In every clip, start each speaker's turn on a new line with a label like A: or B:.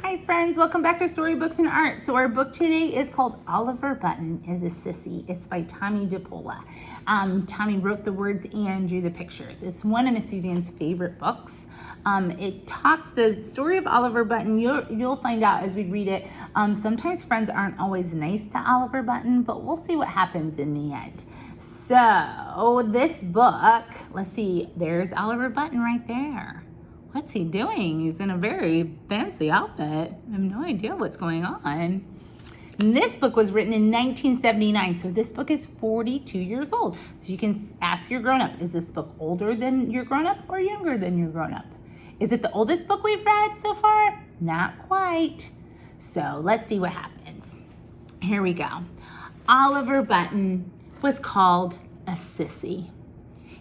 A: Hi friends, welcome back to Storybooks and Art. So our book today is called Oliver Button is a Sissy. It's by Tommy DePola. Tommy wrote the words and drew the pictures. It's one of Miss Suzanne's favorite books. It talks the story of Oliver Button. You'll find out as we read it. Sometimes friends aren't always nice to Oliver Button, but we'll see what happens in the end. So this book, let's see, there's Oliver Button right there. What's he doing? He's in a very fancy outfit. I have no idea what's going on. And this book was written in 1979, so this book is 42 years old. So you can ask your grown-up, is this book older than your grown-up or younger than your grown-up? Is it the oldest book we've read so far? Not quite. So let's see what happens. Here we go. Oliver Button was called a sissy.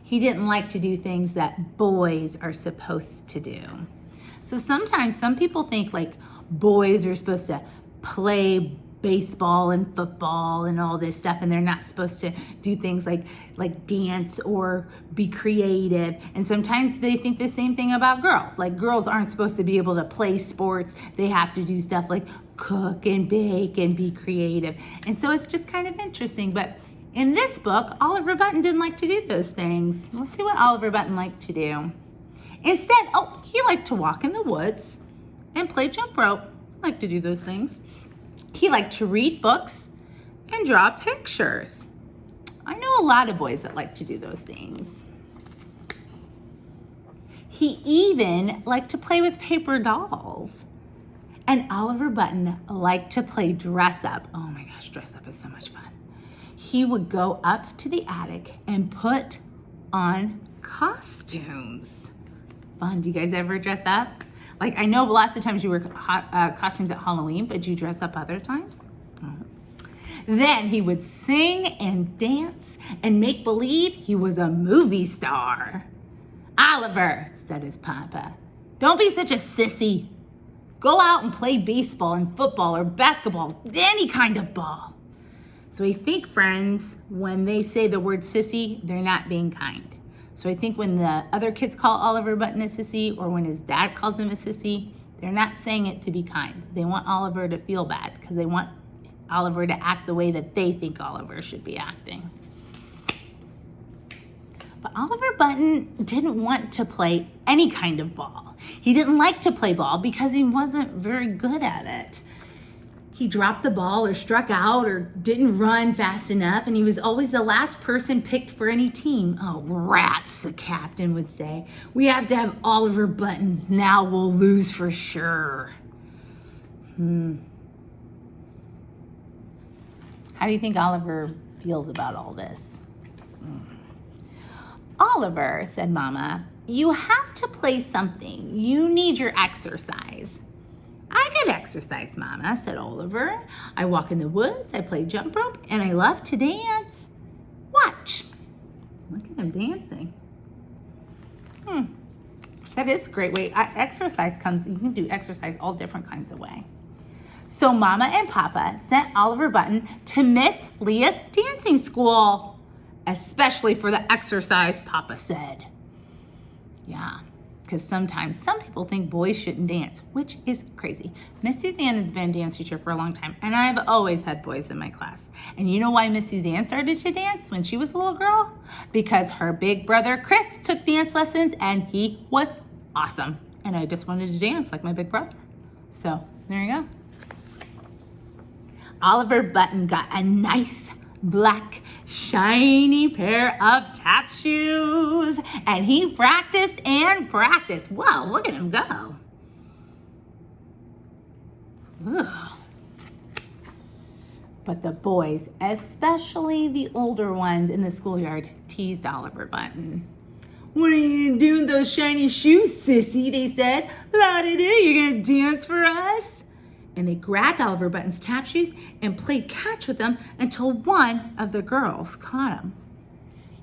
A: He didn't like to do things that boys are supposed to do. So sometimes some people think like boys are supposed to play baseball and football and all this stuff, and they're not supposed to do things like dance or be creative. And sometimes they think the same thing about girls. Like girls aren't supposed to be able to play sports. They have to do stuff like cook and bake and be creative. And so it's just kind of interesting. But in this book, Oliver Button didn't like to do those things. Let's see what Oliver Button liked to do. Instead, he liked to walk in the woods and play jump rope. He liked to do those things. He liked to read books and draw pictures. I know a lot of boys that like to do those things. He even liked to play with paper dolls. And Oliver Button liked to play dress up. Oh my gosh, dress up is so much fun. He would go up to the attic and put on costumes. Fun. Do you guys ever dress up? Like, I know lots of times you wear costumes at Halloween, but do you dress up other times? Then he would sing and dance and make believe he was a movie star. Oliver, said his papa, don't be such a sissy. Go out and play baseball and football or basketball, any kind of ball. So I think, friends, when they say the word sissy, they're not being kind. So I think when the other kids call Oliver Button a sissy, or when his dad calls him a sissy, they're not saying it to be kind. They want Oliver to feel bad because they want Oliver to act the way that they think Oliver should be acting. But Oliver Button didn't want to play any kind of ball. He didn't like to play ball because he wasn't very good at it. He dropped the ball or struck out or didn't run fast enough, and he was always the last person picked for any team. Oh, rats, the captain would say. We have to have Oliver Button. Now we'll lose for sure. How do you think Oliver feels about all this? Oliver, said Mama, you have to play something. You need your exercise. I get exercise, Mama, said Oliver. I walk in the woods, I play jump rope, and I love to dance. Watch. Look at him dancing. That is a great way. Exercise comes, you can do exercise all different kinds of way. So Mama and Papa sent Oliver Button to Miss Leah's dancing school, especially for the exercise, Papa said. Yeah. Because sometimes some people think boys shouldn't dance, which is crazy. Miss Suzanne has been a dance teacher for a long time, and I've always had boys in my class. And you know why Miss Suzanne started to dance when she was a little girl? Because her big brother Chris took dance lessons, and he was awesome. And I just wanted to dance like my big brother. So there you go. Oliver Button got a nice black shiny pair of tap shoes, and he practiced and practiced. Wow, look at him go. Ugh. But the boys, especially the older ones in the schoolyard, teased Oliver Button. What are you gonna do with those shiny shoes, sissy? They said. La-di-do, you're gonna dance for us? And they grabbed Oliver Button's tap shoes and played catch with them until one of the girls caught him.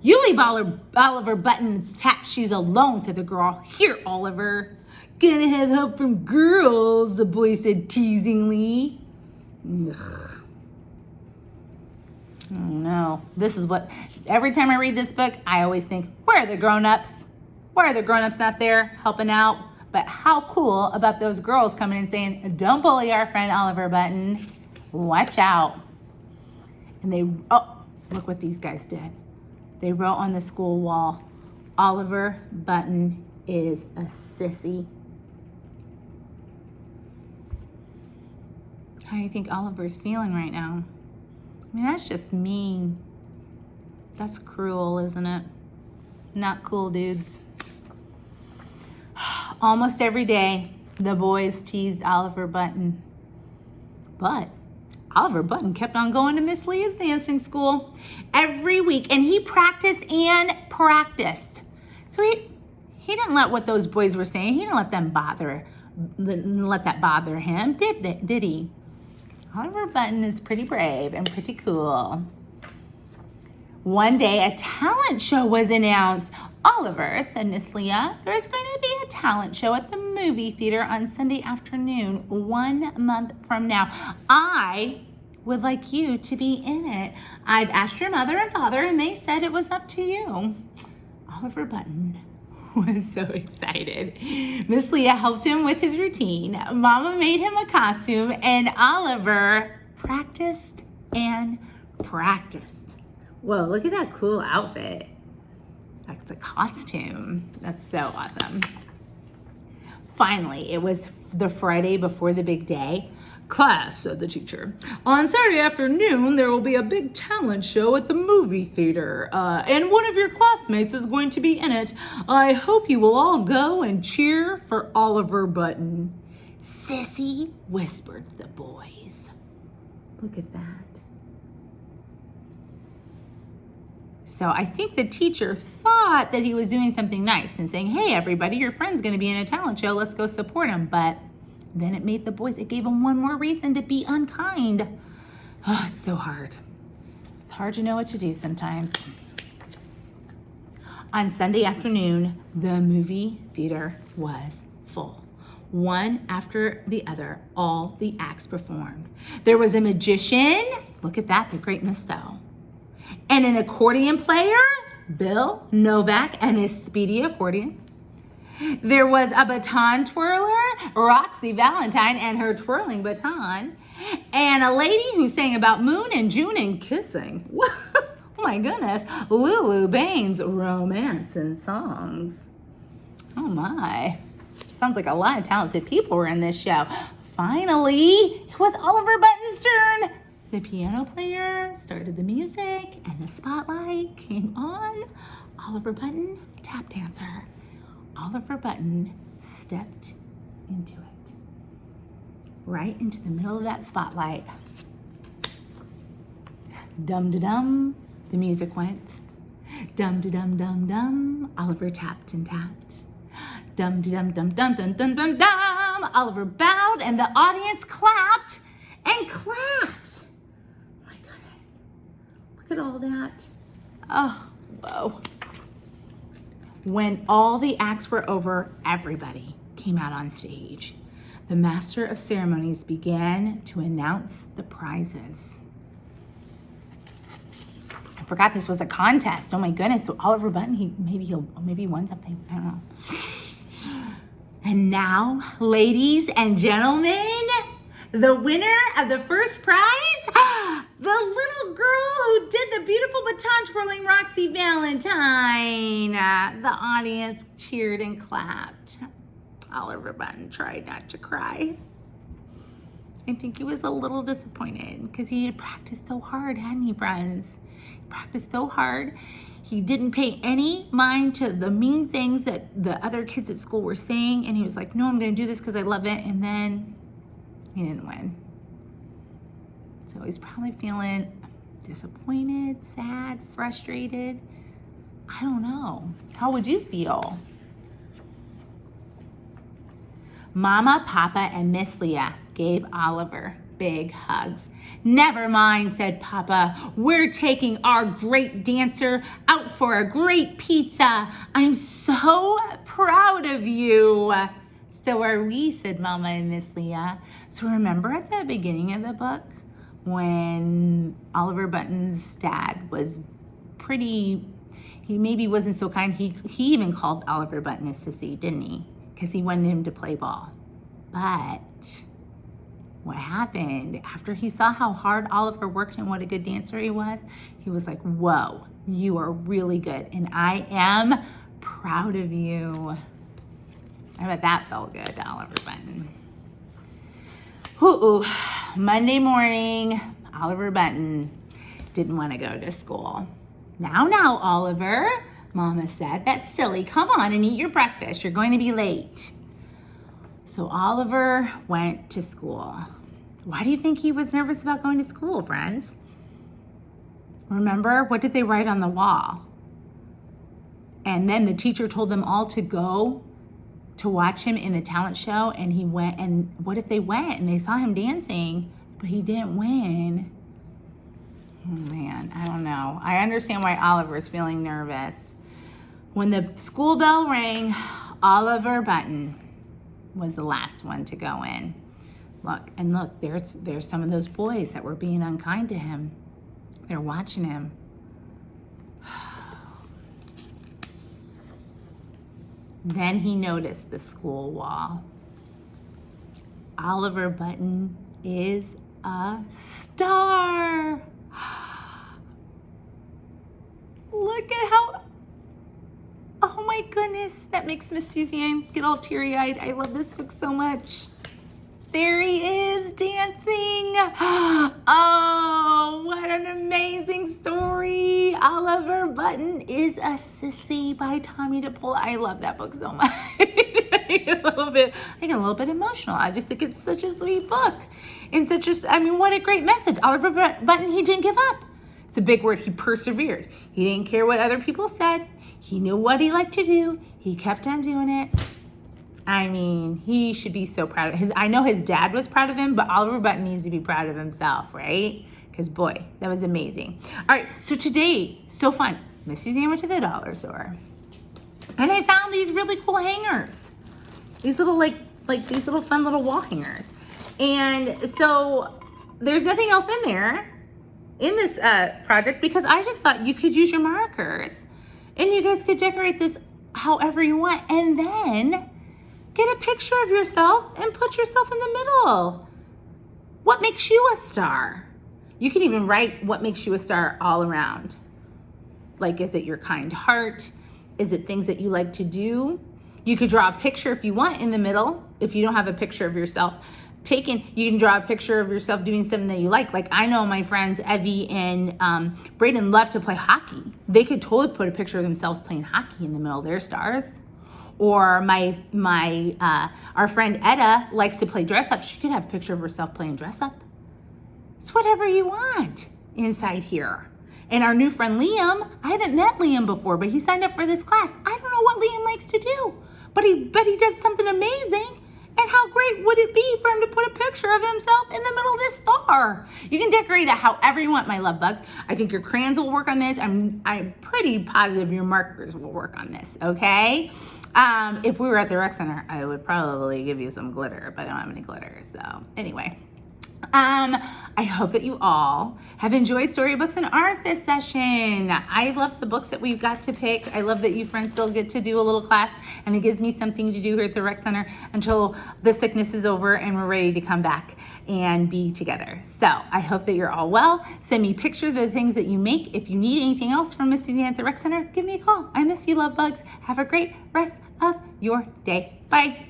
A: You leave Oliver Button's tap shoes alone, said the girl. Here, Oliver. Gonna have help from girls, the boy said teasingly. Ugh. Oh no, this is what, every time I read this book, I always think, where are the grown-ups? Why are the grown-ups not there helping out? But how cool about those girls coming and saying, don't bully our friend Oliver Button. Watch out. And they, oh, look what these guys did. They wrote on the school wall, Oliver Button is a sissy. How do you think Oliver's feeling right now? I mean, that's just mean. That's cruel, isn't it? Not cool, dudes. Almost every day, the boys teased Oliver Button. But Oliver Button kept on going to Miss Leah's dancing school every week, and he practiced and practiced. So he didn't let what those boys were saying, he didn't let that bother him, did he? Oliver Button is pretty brave and pretty cool. One day, a talent show was announced. Oliver, said Miss Leah, there's going to be a talent show at the movie theater on Sunday afternoon, 1 month from now. I would like you to be in it. I've asked your mother and father, and they said it was up to you. Oliver Button was so excited. Miss Leah helped him with his routine. Mama made him a costume, and Oliver practiced and practiced. Whoa, look at that cool outfit. That's a costume. That's so awesome. Finally, it was the Friday before the big day. Class, said the teacher, on Saturday afternoon, there will be a big talent show at the movie theater, and one of your classmates is going to be in it. I hope you will all go and cheer for Oliver Button. Sissy, whispered the boys. Look at that. So I think the teacher thought that he was doing something nice and saying, hey, everybody, your friend's going to be in a talent show. Let's go support him. But then it made the boys, it gave them one more reason to be unkind. Oh, it's so hard. It's hard to know what to do sometimes. On Sunday afternoon, the movie theater was full. One after the other, all the acts performed. There was a magician. Look at that, the great Misto. And an accordion player, Bill Novak and his speedy accordion. There was a baton twirler, Roxy Valentine and her twirling baton. And a lady who sang about moon and June and kissing. Oh my goodness, Lulu Baines, romance and songs. Oh my, sounds like a lot of talented people were in this show. Finally, it was Oliver Button's turn. The piano player started the music and the spotlight came on. Oliver Button, tap dancer. Oliver Button stepped into it. Right into the middle of that spotlight. Dum-da-dum, the music went. Dum-da-dum-dum-dum, Oliver tapped and tapped. Dum-da-dum-dum-dum-dum-dum-dum, Oliver bowed and the audience clapped and clapped. Look at all that. Oh, whoa. When all the acts were over, everybody came out on stage. The master of ceremonies began to announce the prizes. I forgot this was a contest. Oh my goodness. So Oliver Button, maybe he won something. I don't know. And now, ladies and gentlemen, the winner of the first prize, the little girl who did the beautiful baton twirling, Roxy Valentine. The audience cheered and clapped. Oliver Button tried not to cry. I think he was a little disappointed because he had practiced so hard, hadn't he, friends? He practiced so hard. He didn't pay any mind to the mean things that the other kids at school were saying. And he was like, no, I'm going to do this because I love it. And then he didn't win. So he's probably feeling disappointed, sad, frustrated. I don't know. How would you feel? Mama, Papa, and Miss Leah gave Oliver big hugs. Never mind, said Papa. We're taking our great dancer out for a great pizza. I'm so proud of you. So are we, said Mama and Miss Leah. So remember at the beginning of the book when Oliver Button's dad was he maybe wasn't so kind. He even called Oliver Button a sissy, didn't he? because he wanted him to play ball. But what happened after he saw how hard Oliver worked and what a good dancer he was like, whoa, you are really good. And I am proud of you. I bet that felt good to Oliver Button. Ooh, Monday morning, Oliver Button didn't want to go to school. Now, Oliver, Mama said, that's silly. Come on and eat your breakfast. You're going to be late. So Oliver went to school. Why do you think he was nervous about going to school, friends? Remember, what did they write on the wall? And then the teacher told them all to go to watch him in the talent show, and he went, and what if they went and they saw him dancing, but he didn't win? Oh man, I don't know. I understand why Oliver is feeling nervous. When the school bell rang, Oliver Button was the last one to go in. Look, there's some of those boys that were being unkind to him. They're watching him. Then he noticed the school wall. Oliver Button is a star. Look at how, oh my goodness, that makes Miss Suzanne get all teary-eyed. I love this book so much. There he is dancing. Oh, what an amazing story. Oliver Button is a Sissy by Tommy DePola. I love that book so much. I get a little bit emotional. I just think it's such a sweet book. And what a great message. Oliver Button, he didn't give up. It's a big word. He persevered. He didn't care what other people said. He knew what he liked to do. He kept on doing it. I mean, he should be so proud of his. I know his dad was proud of him, but Oliver Button needs to be proud of himself, right? Because boy, that was amazing. All right, so today, so fun. Miss Suzanne went to the dollar store, and I found these really cool hangers. These little like these little fun little wall hangers. And so there's nothing else in there in this project because I just thought you could use your markers, and you guys could decorate this however you want, and then get a picture of yourself and put yourself in the middle. What makes you a star? You can even write what makes you a star all around. Like, is it your kind heart? Is it things that you like to do? You could draw a picture if you want in the middle. If you don't have a picture of yourself taken, you can draw a picture of yourself doing something that you like. Like, I know my friends Evie and Brayden love to play hockey. They could totally put a picture of themselves playing hockey in the middle of their stars. Or our friend Etta likes to play dress up. She could have a picture of herself playing dress up. It's whatever you want inside here. And our new friend Liam, I haven't met Liam before, but he signed up for this class. I don't know what Liam likes to do, but he does something amazing. And how great would it be for him to put a picture of himself in the middle of this star? You can decorate it however you want, my love bugs. I think your crayons will work on this. I'm pretty positive your markers will work on this, okay? If we were at the rec center, I would probably give you some glitter, but I don't have any glitter. So anyway, I hope that you all have enjoyed Storybooks and Art this session. I love the books that we've got to pick. I love that you friends still get to do a little class, and it gives me something to do here at the rec center until the sickness is over and we're ready to come back and be together. So I hope that you're all well. Send me pictures of the things that you make. If you need anything else from Miss Suzanne at the rec center, give me a call. I miss you, love bugs. Have a great rest of your day. Bye.